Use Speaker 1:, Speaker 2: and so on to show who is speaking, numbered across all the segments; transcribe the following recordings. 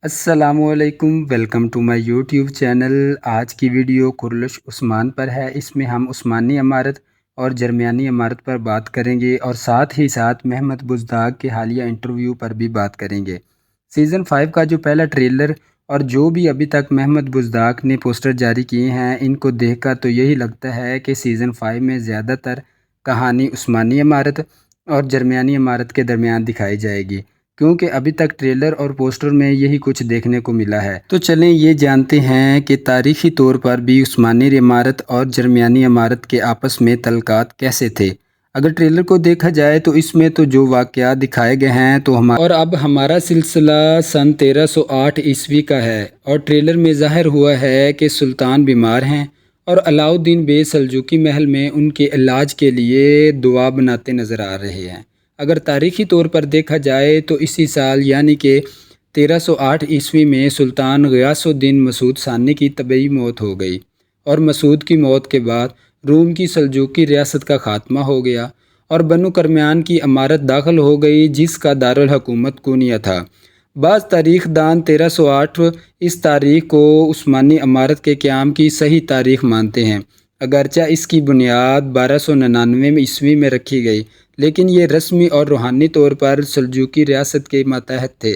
Speaker 1: السلام علیکم، welcome to my YouTube channel. آج کی ویڈیو کرلش عثمان پر ہے۔ اس میں ہم عثمانی عمارت اور درمیانی عمارت پر بات کریں گے اور ساتھ ہی ساتھ محمد بزداق کے حالیہ انٹرویو پر بھی بات کریں گے۔ سیزن 5 کا جو پہلا ٹریلر اور جو بھی ابھی تک محمد بزداق نے پوسٹر جاری کیے ہیں، ان کو دیکھ کر تو یہی لگتا ہے کہ سیزن 5 میں زیادہ تر کہانی عثمانی عمارت اور درمیانی عمارت کے درمیان دکھائی جائے گی، کیونکہ ابھی تک ٹریلر اور پوسٹر میں یہی کچھ دیکھنے کو ملا ہے۔ تو چلیں یہ جانتے ہیں کہ تاریخی طور پر بھی عثمانی عمارت اور درمیانی عمارت کے آپس میں تعلقات کیسے تھے۔ اگر ٹریلر کو دیکھا جائے تو اس میں تو جو واقعات دکھائے گئے ہیں اور اب ہمارا سلسلہ سن 1308 عیسوی کا ہے، اور ٹریلر میں ظاہر ہوا ہے کہ سلطان بیمار ہیں اور علاؤ الدین بے سلجوقی محل میں ان کے علاج کے لیے دوا بناتے نظر آ رہے ہیں۔ اگر تاریخی طور پر دیکھا جائے تو اسی سال یعنی کہ 1308 عیسوی میں سلطان غیاث الدین مسعود ثانی کی طبیعی موت ہو گئی، اور مسعود کی موت کے بعد روم کی سلجوقی ریاست کا خاتمہ ہو گیا اور بنو کرمیان کی عمارت داخل ہو گئی، جس کا دارالحکومت کونیا تھا۔ بعض تاریخ دان 1308 اس تاریخ کو عثمانی عمارت کے قیام کی صحیح تاریخ مانتے ہیں، اگرچہ اس کی بنیاد 1299 عیسوی میں رکھی گئی، لیکن یہ رسمی اور روحانی طور پر سلجوقی ریاست کے ماتحت تھے۔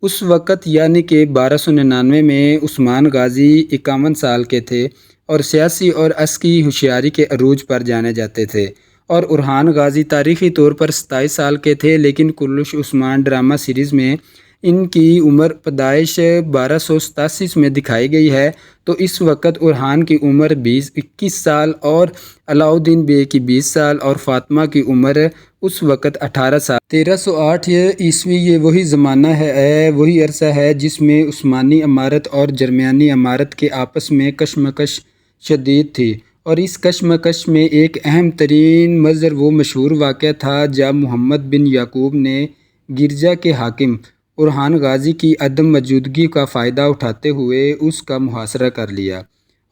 Speaker 1: اس وقت یعنی کہ 1299 میں عثمان غازی 51 سال کے تھے اور سیاسی اور عسکری ہوشیاری کے عروج پر جانے جاتے تھے، اور اورحان غازی تاریخی طور پر 27 سال کے تھے، لیکن کرلش عثمان ڈرامہ سیریز میں ان کی عمر پیدائش 1287 میں دکھائی گئی ہے، تو اس وقت اورحان کی عمر 21 سال اور علاؤ الدین بے کی 20 سال اور فاطمہ کی عمر اس وقت 18 سال۔ 1308 عیسوی یہ وہی زمانہ ہے، وہی عرصہ ہے جس میں عثمانی عمارت اور درمیانی عمارت کے آپس میں کشمکش شدید تھی، اور اس کشمکش میں ایک اہم ترین مظہر وہ مشہور واقعہ تھا جب محمد بن یعقوب نے گرجا کے حاکم اورحان غازی کی عدم موجودگی کا فائدہ اٹھاتے ہوئے اس کا محاصرہ کر لیا،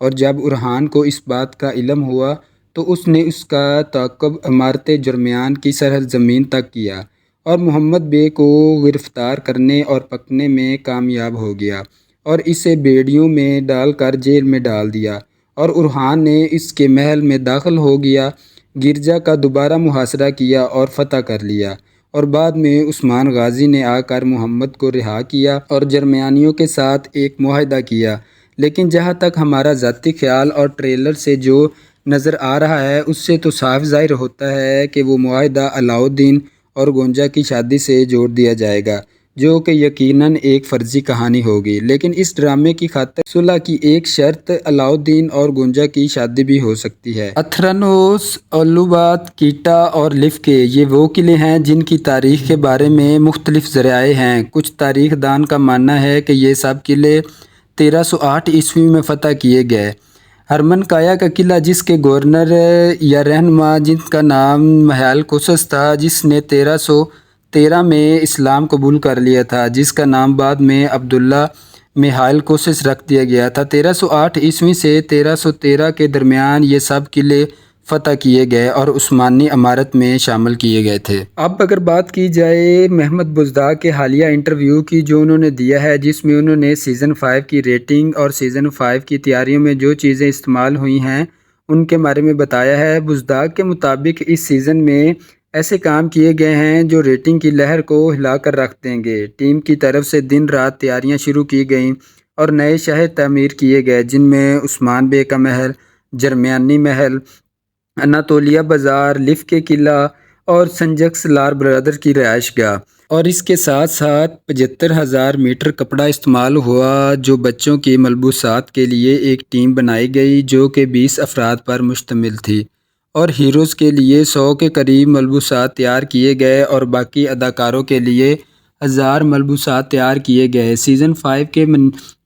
Speaker 1: اور جب اورحان کو اس بات کا علم ہوا تو اس نے اس کا تعاقب عمارت درمیان کی سرحد زمین تک کیا اور محمد بے کو گرفتار کرنے اور پکڑنے میں کامیاب ہو گیا اور اسے بیڑیوں میں ڈال کر جیل میں ڈال دیا، اور اورحان نے اس کے محل میں داخل ہو گیا، گرجا کا دوبارہ محاصرہ کیا اور فتح کر لیا، اور بعد میں عثمان غازی نے آ کر محمد کو رہا کیا اور درمیانیوں کے ساتھ ایک معاہدہ کیا۔ لیکن جہاں تک ہمارا ذاتی خیال اور ٹریلر سے جو نظر آ رہا ہے، اس سے تو صاف ظاہر ہوتا ہے کہ وہ معاہدہ علاؤ الدین اور گونجا کی شادی سے جوڑ دیا جائے گا، جو کہ یقیناً ایک فرضی کہانی ہوگی، لیکن اس ڈرامے کی خاطر صلح کی ایک شرط علاؤ الدین اور گونجا کی شادی بھی ہو سکتی ہے۔ اتھرانوس، اولوبات، کیٹا اور لفکے یہ وہ قلعے ہیں جن کی تاریخ کے بارے میں مختلف ذرائع ہیں۔ کچھ تاریخ دان کا ماننا ہے کہ یہ سب قلعے 1308 عیسوی میں فتح کیے گئے۔ ہرمن کایا کا قلعہ، جس کے گورنر یا رہنما جن کا نام میخائیل کوسس تھا، جس نے 1313 میں اسلام قبول کر لیا تھا، جس کا نام بعد میں عبداللہ میخائیل کوسس رکھ دیا گیا تھا۔ 1308 عیسوی سے 1313 کے درمیان یہ سب قلعے فتح کیے گئے اور عثمانی عمارت میں شامل کیے گئے تھے۔ اب اگر بات کی جائے محمد بزداق کے حالیہ انٹرویو کی جو انہوں نے دیا ہے، جس میں انہوں نے سیزن 5 کی ریٹنگ اور سیزن 5 کی تیاریوں میں جو چیزیں استعمال ہوئی ہیں ان کے بارے میں بتایا ہے۔ بزداق کے مطابق اس سیزن میں ایسے کام کیے گئے ہیں جو ریٹنگ کی لہر کو ہلا کر رکھ دیں گے۔ ٹیم کی طرف سے دن رات تیاریاں شروع کی گئیں اور نئے شہر تعمیر کیے گئے، جن میں عثمان بے کا محل، درمیانی محل، اناتولیہ بازار، لفکے قلعہ اور سنجک سالار برادر کی رہائش گاہ، اور اس کے ساتھ ساتھ 75,000 میٹر کپڑا استعمال ہوا، جو بچوں کی ملبوسات کے لیے ایک ٹیم بنائی گئی جو کہ 20 افراد پر مشتمل تھی، اور ہیروز کے لیے 100 کے قریب ملبوسات تیار کیے گئے اور باقی اداکاروں کے لیے 1000 ملبوسات تیار کیے گئے۔ سیزن 5 کے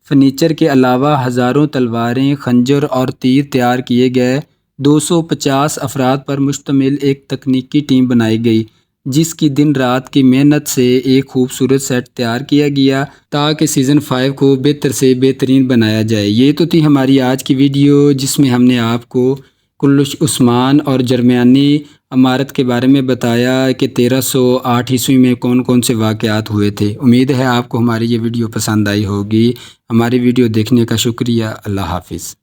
Speaker 1: فرنیچر کے علاوہ ہزاروں تلواریں، خنجر اور تیر تیار کیے گئے۔ 250 افراد پر مشتمل ایک تکنیکی ٹیم بنائی گئی، جس کی دن رات کی محنت سے ایک خوبصورت سیٹ تیار کیا گیا تاکہ سیزن 5 کو بہتر سے بہترین بنایا جائے۔ یہ تو تھی ہماری آج کی ویڈیو، جس میں ہم نے آپ کو کرلش عثمان اور درمیانی عمارت کے بارے میں بتایا کہ 1308 عیسوی میں کون کون سے واقعات ہوئے تھے۔ امید ہے آپ کو ہماری یہ ویڈیو پسند آئی ہوگی۔ ہماری ویڈیو دیکھنے کا شکریہ۔ اللہ حافظ۔